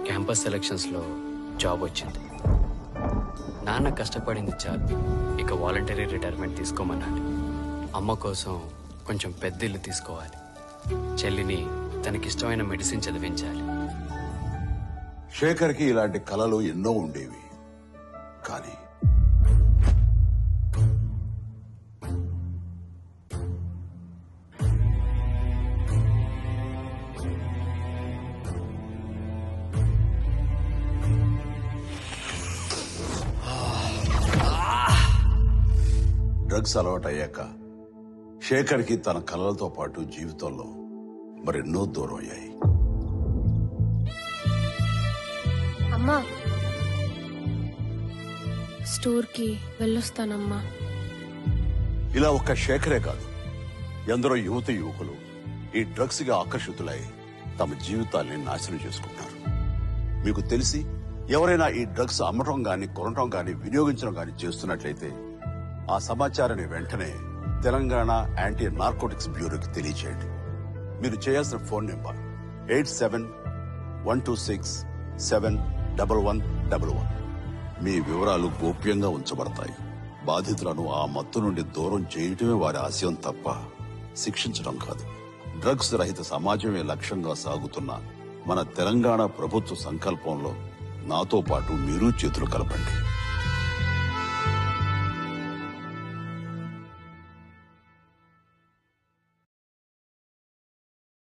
Campus సెలక్షన్స్లో job వచ్చింది. నాన్న కష్టపడింది చాలు, ఇక వాలంటరీ రిటైర్మెంట్ తీసుకోమన్నాడు. అమ్మ కోసం కొంచెం పెద్ద ఇల్లు తీసుకోవాలి. చెల్లిని తనకిష్టమైన మెడిసిన్ చదివించాలి. శేఖర్కి ఇలాంటి కలలు ఎన్నో ఉండేవి. కానీ డ్రగ్స్ అలవాటయ్యాక శేఖర్కి తన కలలతో పాటు జీవితంలో మరెన్నో దూరం అయ్యాయి. అమ్మా, స్టోర్కి వెళ్ళొస్తానమ్మా. ఇలా ఒక్క శేఖరే కాదు, ఎందరో యువత యువకులు ఈ డ్రగ్స్ గా ఆకర్షితులై తమ జీవితాల్ని నాశనం చేసుకుంటారు. మీకు తెలిసి ఎవరైనా ఈ డ్రగ్స్ అమ్మటం గాని, కొనటం గాని, వినియోగించడం గాని చేస్తున్నట్లయితే ఆ సమాచారాన్ని వెంటనే తెలంగాణ యాంటీ నార్కోటిక్స్ బ్యూరోకి తెలియచేయండి. మీరు చేయాల్సిన ఫోన్ నెంబర్ 8712671111. మీ వివరాలు గోప్యంగా ఉంచబడతాయి. బాధితులను ఆ మత్తు నుండి దూరం చేయటమే వారి ఆశయం తప్ప శిక్షించడం కాదు. డ్రగ్స్ రహిత సమాజమే లక్ష్యంగా సాగుతున్న మన తెలంగాణ ప్రభుత్వ సంకల్పంలో నాతో పాటు మీరు చేతులు కలపండి.